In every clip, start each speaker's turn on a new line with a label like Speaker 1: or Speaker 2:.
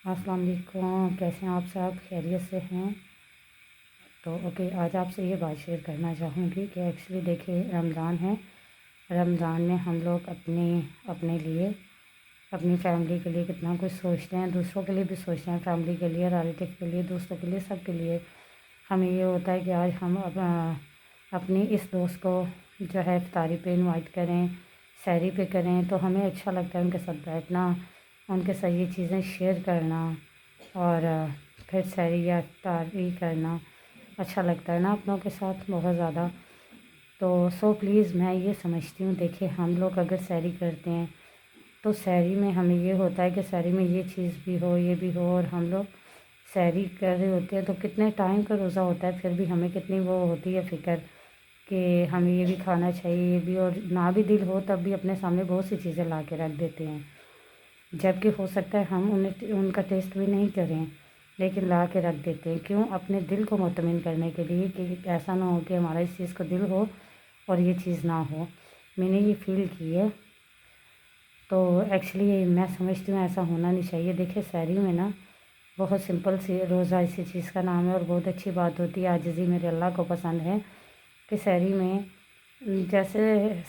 Speaker 1: السلام علیکم، کیسے ہیں آپ سب؟ خیریت سے ہیں؟ تو اوکے، آج آپ سے یہ بات شیئر کرنا چاہوں گی کہ ایکچولی دیکھیے رمضان ہے۔ رمضان میں ہم لوگ اپنے لیے، اپنی فیملی کے لیے کتنا کچھ سوچتے ہیں، دوسروں کے لیے بھی سوچتے ہیں، فیملی کے لیے، ریلیٹیو کے لیے، دوستوں کے لیے، سب کے لیے۔ ہمیں یہ ہوتا ہے کہ آج ہم اپنی اس دوست کو جو ہے افطاری پہ انوائٹ کریں، سحری پہ کریں، تو ہمیں اچھا لگتا ہے ان کے ساتھ بیٹھنا، ان کے ساتھ یہ چیزیں شیئر کرنا، اور پھر سحری یا افطاری کرنا اچھا لگتا ہے نا اپنوں کے ساتھ بہت زیادہ۔ تو پلیز میں یہ سمجھتی ہوں، دیکھیں ہم لوگ اگر سحری کرتے ہیں تو سحری میں ہمیں یہ ہوتا ہے کہ سحری میں یہ چیز بھی ہو، یہ بھی ہو، اور ہم لوگ سحری کر رہے ہوتے ہیں تو کتنے ٹائم کا روزہ ہوتا ہے، پھر بھی ہمیں کتنی وہ ہوتی ہے فکر کہ ہمیں یہ بھی کھانا چاہیے، یہ بھی، اور نہ بھی دل ہو تب بھی اپنے سامنے بہت سی چیزیں لا کے رکھ دیتے ہیں، جبکہ ہو سکتا ہے ہم ان کا ٹیسٹ بھی نہیں کریں، لیکن لا کے رکھ دیتے ہیں۔ کیوں؟ اپنے دل کو مطمئن کرنے کے لیے کہ ایسا نہ ہو کہ ہمارا اس چیز کو دل ہو اور یہ چیز نہ ہو۔ میں نے یہ فیل کی ہے، تو ایکچولی میں سمجھتی ہوں ایسا ہونا نہیں چاہیے۔ دیکھیں سحری میں نا بہت سمپل سی روزہ اسی چیز کا نام ہے، اور بہت اچھی بات ہوتی ہے، عاجزی میرے اللہ کو پسند ہے کہ سحری میں جیسے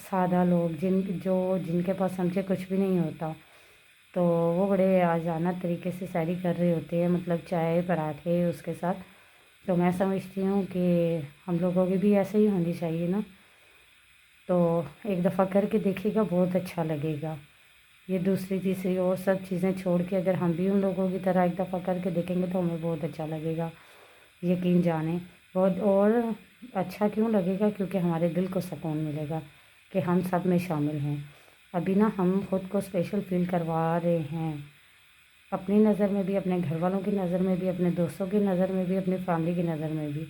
Speaker 1: سادہ لوگ جن کے پاس سمجھے کچھ بھی نہیں ہوتا، تو وہ بڑے آجانہ طریقے سے سحری کر رہے ہوتے ہیں، مطلب چائے پراٹھے اس کے ساتھ۔ تو میں سمجھتی ہوں کہ ہم لوگوں کی بھی ایسے ہی ہونی چاہیے نا، تو ایک دفعہ کر کے دیکھیے گا، بہت اچھا لگے گا۔ یہ دوسری تیسری اور سب چیزیں چھوڑ کے اگر ہم بھی ان لوگوں کی طرح ایک دفعہ کر کے دیکھیں گے تو ہمیں بہت اچھا لگے گا، یقین جانیں۔ بہت اور اچھا کیوں لگے گا؟ کیونکہ ہمارے دل کو سکون ملے گا کہ ہم سب میں شامل ہیں۔ ابھی نا ہم خود کو اسپیشل فیل کروا رہے ہیں، اپنی نظر میں بھی، اپنے گھر والوں کی نظر میں بھی، اپنے دوستوں کی نظر میں بھی، اپنی فیملی کی نظر میں بھی،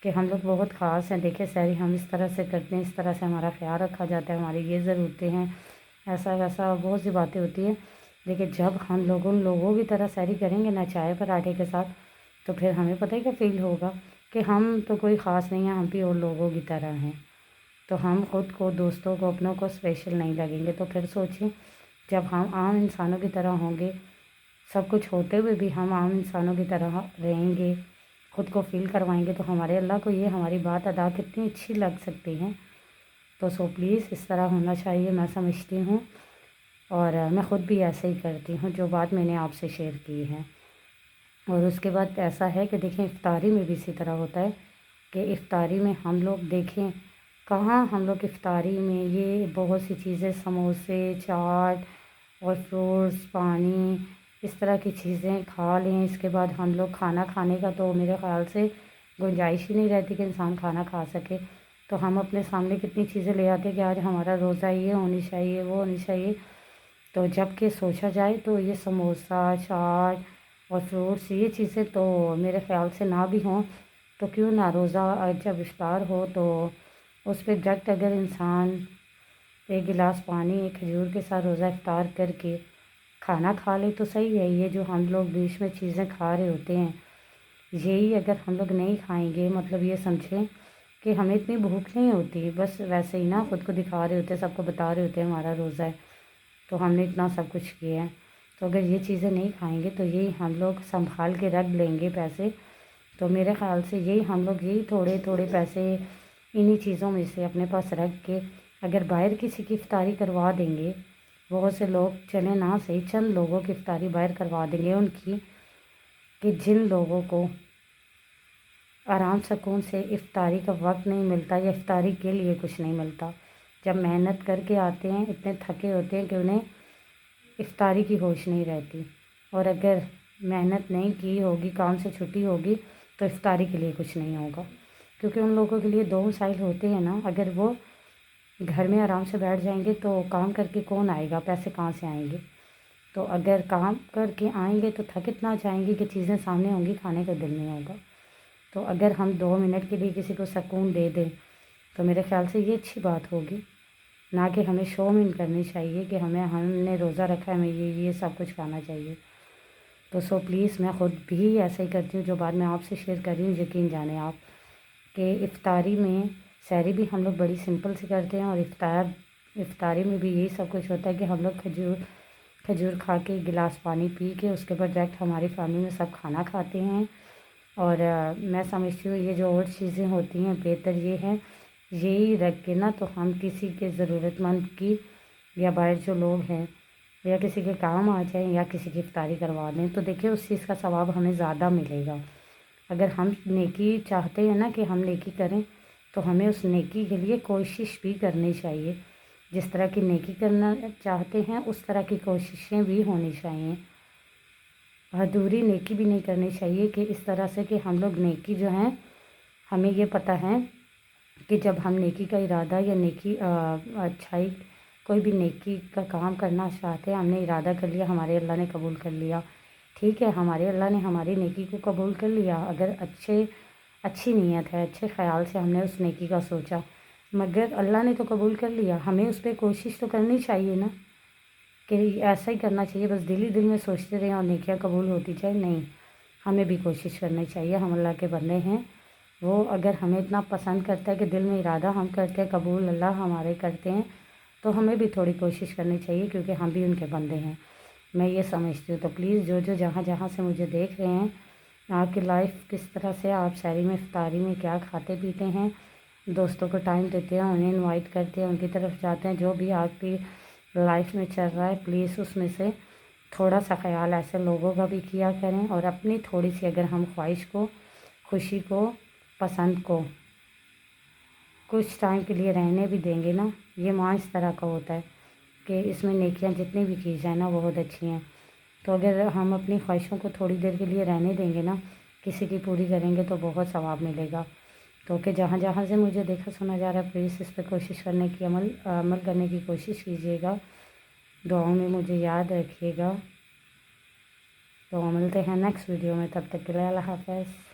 Speaker 1: کہ ہم لوگ بہت خاص ہیں۔ دیکھیں سحری ہم اس طرح سے کرتے ہیں، اس طرح سے ہمارا خیال رکھا جاتا ہے، ہماری یہ ضرورتیں ہیں، ایسا ویسا بہت سی باتیں ہوتی ہیں۔ لیکن جب ہم لوگ ان لوگوں کی طرح سحری کریں گے نا چائے پراٹھے کے ساتھ، تو پھر ہمیں پتہ ہے کیا فیل ہوگا کہ ہم تو کوئی خاص نہیں ہیں، ہم بھی اور لوگوں کی طرح ہیں، تو ہم خود کو، دوستوں کو، اپنوں کو اسپیشل نہیں لگیں گے۔ تو پھر سوچیں جب ہم عام انسانوں کی طرح ہوں گے، سب کچھ ہوتے ہوئے بھی ہم عام انسانوں کی طرح رہیں گے، خود کو فیل کروائیں گے، تو ہمارے اللہ کو یہ ہماری بات ادا کتنی اچھی لگ سکتی ہیں۔ تو پلیز اس طرح ہونا چاہیے، میں سمجھتی ہوں، اور میں خود بھی ایسے ہی کرتی ہوں جو بات میں نے آپ سے شیئر کی ہے۔ اور اس کے بعد ایسا ہے کہ دیکھیں افطاری میں بھی اسی طرح ہوتا ہے کہ افطاری میں ہم لوگ دیکھیں کہاں ہم لوگ افطاری میں یہ بہت سی چیزیں، سموسے، چاٹ اور فروٹس، پانی، اس طرح کی چیزیں کھا لیں۔ اس کے بعد ہم لوگ کھانا کھانے کا تو میرے خیال سے گنجائش ہی نہیں رہتی کہ انسان کھانا کھا سکے، تو ہم اپنے سامنے کتنی چیزیں لے آتے ہیں کہ آج ہمارا روزہ یہ ہونی چاہیے، وہ ہونی چاہیے۔ تو جب کہ سوچا جائے تو یہ سموسہ، چاٹ اور فروٹس، یہ چیزیں تو میرے خیال سے نہ بھی ہوں تو کیوں نہ، روزہ جب افطار ہو تو اس پہ ڈائریکٹ اگر انسان ایک گلاس پانی، ایک کھجور کے ساتھ روزہ افطار کر کے کھانا کھا لے تو صحیح ہے۔ یہ جو ہم لوگ بیچ میں چیزیں کھا رہے ہوتے ہیں، یہی اگر ہم لوگ نہیں کھائیں گے، مطلب یہ سمجھیں کہ ہمیں اتنی بھوک نہیں ہوتی، بس ویسے ہی نا خود کو دکھا رہے ہوتے ہیں، سب کو بتا رہے ہوتے ہیں ہمارا روزہ ہے، تو ہم نے اتنا سب کچھ کیا ہے۔ تو اگر یہ چیزیں نہیں کھائیں گے تو یہی ہم لوگ سنبھال کے رکھ لیں گے پیسے، تو میرے خیال سے یہی ہم لوگ یہی تھوڑے تھوڑے پیسے انہی چیزوں میں سے اپنے پاس رکھ کے اگر باہر کسی کی افطاری کروا دیں گے، بہت سے لوگ چلیں نہ صحیح، چند لوگوں کی افطاری باہر کروا دیں گے ان کی، کہ جن لوگوں کو آرام سکون سے افطاری کا وقت نہیں ملتا یا افطاری کے لیے کچھ نہیں ملتا، جب محنت کر کے آتے ہیں اتنے تھکے ہوتے ہیں کہ انہیں افطاری کی ہوش نہیں رہتی، اور اگر محنت نہیں کی ہوگی، کام سے چھٹی ہوگی، تو افطاری کے لیے کچھ نہیں ہوگا، کیونکہ ان لوگوں کے لیے دو مسائل ہوتے ہیں نا، اگر وہ گھر میں آرام سے بیٹھ جائیں گے تو کام کر کے کون آئے گا، پیسے کہاں سے آئیں گے؟ تو اگر کام کر کے آئیں گے تو تھک اتنا جائیں گے کہ چیزیں سامنے ہوں گی، کھانے کا دل نہیں ہوگا۔ تو اگر ہم 2 منٹ کے لیے کسی کو سکون دے دیں تو میرے خیال سے یہ اچھی بات ہوگی، نہ کہ ہمیں شومن کرنی چاہیے کہ ہم نے روزہ رکھا ہے، ہمیں یہ سب کچھ کھانا چاہیے۔ تو پلیز میں خود بھی ایسا ہی کرتی ہوں، جو بات میں آپ سے شیئر کر رہی ہوں، یقین جانیں آپ کہ افطاری میں سحری بھی ہم لوگ بڑی سمپل سے کرتے ہیں، اور افطاری میں بھی یہی سب کچھ ہوتا ہے کہ ہم لوگ کھجور کھا کے گلاس پانی پی کے اس کے بعد ڈائریکٹ ہماری فیملی میں سب کھانا کھاتے ہیں۔ اور میں سمجھتی ہوں یہ جو اور چیزیں ہوتی ہیں بہتر یہ ہے یہی رکھ کے نا تو ہم کسی کے ضرورت مند کی یا باہر جو لوگ ہیں یا کسی کے کام آ جائیں یا کسی کی افطاری کروا دیں تو دیکھیں اس چیز کا ثواب ہمیں زیادہ ملے گا۔ اگر ہم نیکی چاہتے ہیں نا کہ ہم نیکی کریں تو ہمیں اس نیکی کے لیے کوشش بھی کرنی چاہیے۔ جس طرح کی نیکی کرنا چاہتے ہیں اس طرح کی کوششیں بھی ہونی چاہیے۔ ادھوری نیکی بھی نہیں کرنی چاہیے کہ اس طرح سے کہ ہم لوگ نیکی جو ہیں ہمیں یہ پتہ ہے کہ جب ہم نیکی کا ارادہ یا نیکی اچھائی کوئی بھی نیکی کا کام کرنا چاہتے ہیں ہم نے ارادہ کر لیا ہمارے اللہ نے قبول کر لیا، ٹھیک ہے، ہمارے اللہ نے ہماری نیکی کو قبول کر لیا۔ اگر اچھی نیت ہے، اچھے خیال سے ہم نے اس نیکی کا سوچا مگر اللہ نے تو قبول کر لیا، ہمیں اس پہ کوشش تو کرنی چاہیے نا کہ ایسا ہی کرنا چاہیے بس دل ہی دل میں سوچتے رہیں اور نیکیاں قبول ہوتی جائیں، نہیں، ہمیں بھی کوشش کرنی چاہیے۔ ہم اللہ کے بندے ہیں، وہ اگر ہمیں اتنا پسند کرتا ہے کہ دل میں ارادہ ہم کرتے ہیں قبول اللہ ہمارے کرتے ہیں تو ہمیں بھی تھوڑی کوشش کرنی چاہیے کیونکہ ہم بھی ان کے بندے ہیں، میں یہ سمجھتی ہوں۔ تو پلیز جو جہاں سے مجھے دیکھ رہے ہیں آپ کی لائف کس طرح سے، آپ سحری میں افطاری میں کیا کھاتے پیتے ہیں، دوستوں کو ٹائم دیتے ہیں، انہیں انوائٹ کرتے ہیں، ان کی طرف جاتے ہیں، جو بھی آپ کی لائف میں چل رہا ہے پلیز اس میں سے تھوڑا سا خیال ایسے لوگوں کا بھی کیا کریں اور اپنی تھوڑی سی اگر ہم خواہش کو، خوشی کو، پسند کو کچھ ٹائم کے لیے رہنے بھی دیں گے نا، یہ ماں اس طرح کا ہوتا ہے کہ اس میں نیکیاں جتنی بھی کی جائیں نا بہت اچھی ہیں۔ تو اگر ہم اپنی خواہشوں کو تھوڑی دیر کے لیے رہنے دیں گے نا، کسی کی پوری کریں گے تو بہت ثواب ملے گا۔ تو کہ جہاں سے مجھے دیکھا سنا جا رہا ہے پلیز اس پہ کوشش کرنے کی عمل کرنے کی کوشش کیجیے گا، دعاؤں میں مجھے یاد رکھیے گا۔ تو ملتے ہیں نیکسٹ ویڈیو میں، تب تک کے لیے اللہ حافظ۔